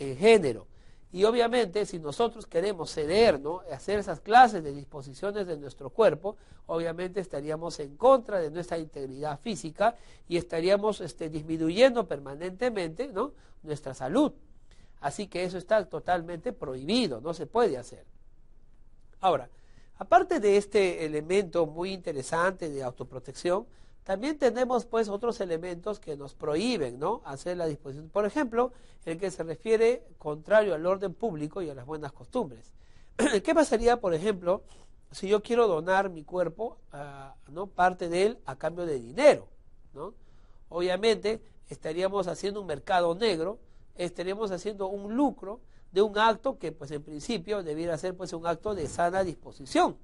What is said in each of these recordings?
en género. Y obviamente si nosotros queremos ceder, ¿no?, hacer esas clases de disposiciones de nuestro cuerpo, obviamente estaríamos en contra de nuestra integridad física y estaríamos disminuyendo permanentemente, ¿no?, nuestra salud. Así que eso está totalmente prohibido, no se puede hacer. Ahora, aparte de este elemento muy interesante de autoprotección, también tenemos pues otros elementos que nos prohíben, ¿no?, hacer la disposición. Por ejemplo, el que se refiere contrario al orden público y a las buenas costumbres. ¿Qué pasaría, por ejemplo, si yo quiero donar mi cuerpo, ¿no?, parte de él a cambio de dinero, ¿no? Obviamente estaríamos haciendo un mercado negro, estaríamos haciendo un lucro de un acto que pues en principio debiera ser pues un acto de sana disposición.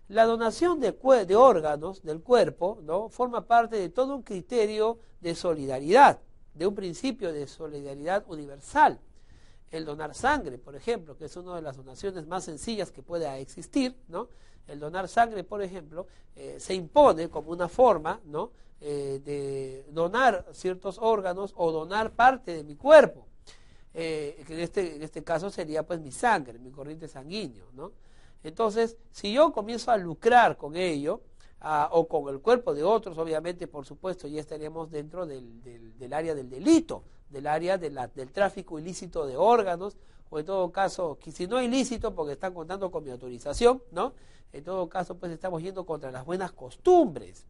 La donación de órganos del cuerpo, ¿no?, forma parte de todo un criterio de solidaridad, de un principio de solidaridad universal. El donar sangre, por ejemplo, que es una de las donaciones más sencillas que pueda existir, ¿no? El donar sangre, por ejemplo, se impone como una forma, ¿no?, de donar ciertos órganos o donar parte de mi cuerpo, que en este caso sería pues mi sangre, mi corriente sanguínea, ¿no? Entonces, si yo comienzo a lucrar con ello, o con el cuerpo de otros, obviamente, por supuesto, ya estaríamos dentro del área del delito, del área del tráfico ilícito de órganos, o en todo caso, que si no ilícito, porque están contando con mi autorización, ¿no? En todo caso, pues estamos yendo contra las buenas costumbres,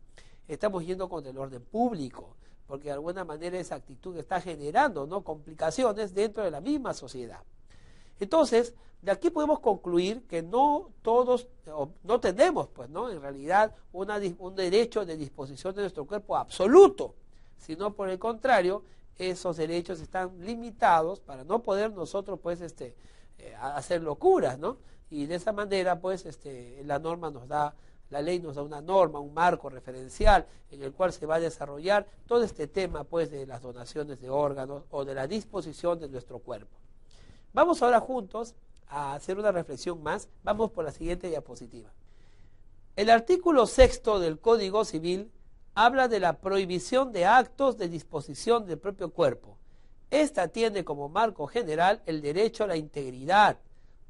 estamos yendo contra el orden público, porque de alguna manera esa actitud está generando, ¿no?, complicaciones dentro de la misma sociedad. Entonces, de aquí podemos concluir que no todos, no tenemos, pues, ¿no?, en realidad un derecho de disposición de nuestro cuerpo absoluto, sino por el contrario, esos derechos están limitados para no poder nosotros, pues, hacer locuras, ¿no? Y de esa manera, pues, la ley nos da una norma, un marco referencial en el cual se va a desarrollar todo este tema, pues, de las donaciones de órganos o de la disposición de nuestro cuerpo. Vamos ahora juntos a hacer una reflexión más. Vamos por la siguiente diapositiva. El artículo 6º del Código Civil habla de la prohibición de actos de disposición del propio cuerpo. Esta tiene como marco general el derecho a la integridad,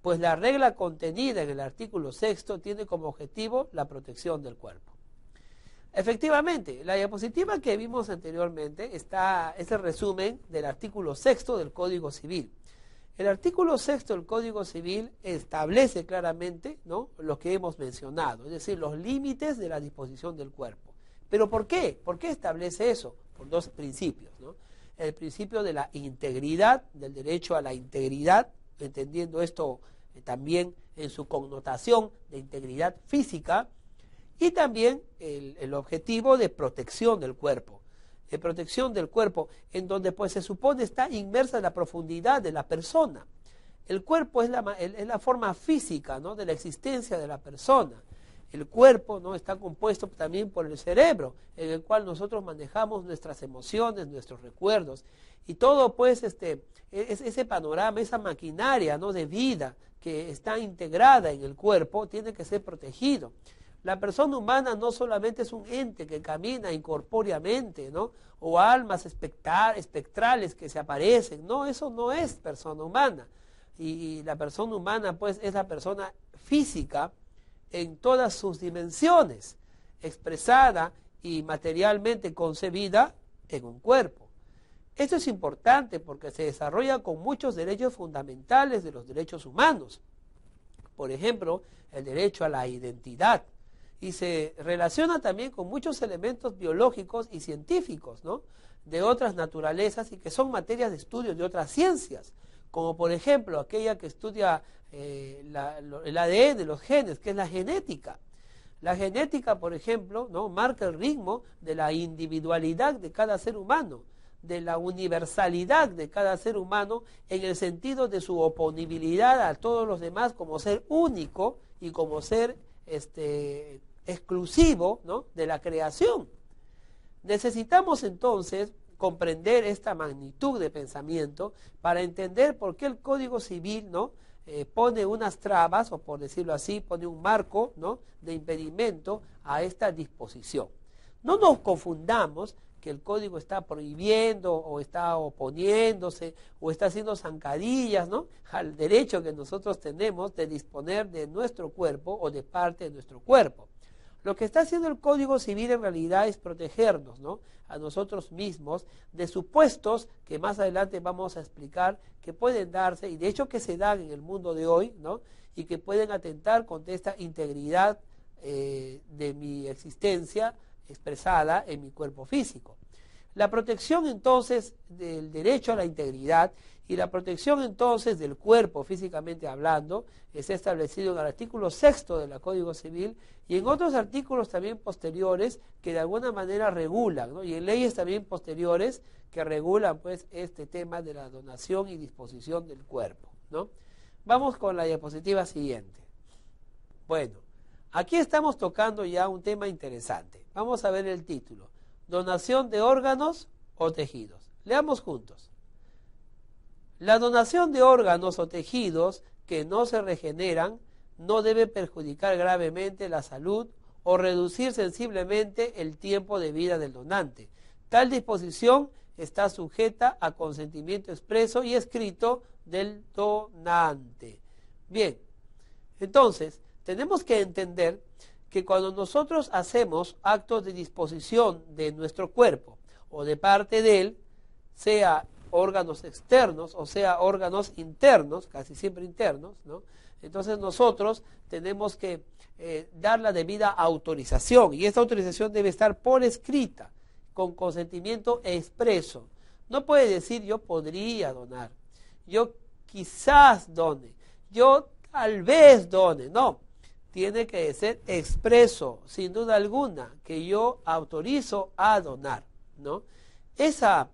pues la regla contenida en el artículo 6º tiene como objetivo la protección del cuerpo. Efectivamente, la diapositiva que vimos anteriormente es el resumen del artículo 6º del Código Civil. El artículo 6º del Código Civil establece claramente, ¿no?, lo que hemos mencionado, es decir, los límites de la disposición del cuerpo. ¿Pero por qué? ¿Por qué establece eso? Por dos principios, ¿no? El principio de la integridad, del derecho a la integridad, entendiendo esto también en su connotación de integridad física, y también el objetivo de protección del cuerpo. De protección del cuerpo, en donde pues se supone está inmersa en la profundidad de la persona. El cuerpo es la forma física, ¿no?, de la existencia de la persona. El cuerpo, ¿no?, está compuesto también por el cerebro, en el cual nosotros manejamos nuestras emociones, nuestros recuerdos, y todo pues ese panorama, esa maquinaria, ¿no?, de vida que está integrada en el cuerpo, tiene que ser protegido. La persona humana no solamente es un ente que camina incorpóreamente, ¿no?, o almas espectrales que se aparecen. No, eso no es persona humana. Y la persona humana, pues, es la persona física en todas sus dimensiones, expresada y materialmente concebida en un cuerpo. Esto es importante porque se desarrolla con muchos derechos fundamentales de los derechos humanos. Por ejemplo, el derecho a la identidad. Y se relaciona también con muchos elementos biológicos y científicos, ¿no?, de otras naturalezas y que son materias de estudio de otras ciencias, como por ejemplo aquella que estudia el ADN, los genes, que es la genética. La genética, por ejemplo, ¿no?, marca el ritmo de la individualidad de cada ser humano, de la universalidad de cada ser humano en el sentido de su oponibilidad a todos los demás como ser único y como ser exclusivo, ¿no?, de la creación. Necesitamos entonces comprender esta magnitud de pensamiento para entender por qué el Código Civil, ¿no?, pone unas trabas, o por decirlo así, pone un marco, ¿no?, de impedimento a esta disposición. No nos confundamos que el código está prohibiendo o está oponiéndose o está haciendo zancadillas, ¿no?, al derecho que nosotros tenemos de disponer de nuestro cuerpo o de parte de nuestro cuerpo. Lo que está haciendo el Código Civil en realidad es protegernos, ¿no?, a nosotros mismos de supuestos que más adelante vamos a explicar que pueden darse y de hecho que se dan en el mundo de hoy, ¿no?, y que pueden atentar contra esta integridad de mi existencia expresada en mi cuerpo físico. La protección entonces del derecho a la integridad y la protección entonces del cuerpo físicamente hablando es establecido en el artículo 6 del Código Civil y en otros artículos también posteriores que de alguna manera regulan, ¿no?, y en leyes también posteriores que regulan pues este tema de la donación y disposición del cuerpo, ¿no? Vamos con la diapositiva siguiente. Bueno, aquí estamos tocando ya un tema interesante. Vamos a ver el título: donación de órganos o tejidos. Leamos juntos. La donación de órganos o tejidos que no se regeneran no debe perjudicar gravemente la salud o reducir sensiblemente el tiempo de vida del donante. Tal disposición está sujeta a consentimiento expreso y escrito del donante. Bien, entonces tenemos que entender que cuando nosotros hacemos actos de disposición de nuestro cuerpo o de parte de él, sea órganos externos o sea órganos internos, casi siempre internos, ¿no?, entonces nosotros tenemos que dar la debida autorización y esta autorización debe estar por escrita, con consentimiento expreso. No puede decir yo podría donar, yo quizás done, yo tal vez done, no. Tiene que ser expreso, sin duda alguna, que yo autorizo a donar, ¿no? Esa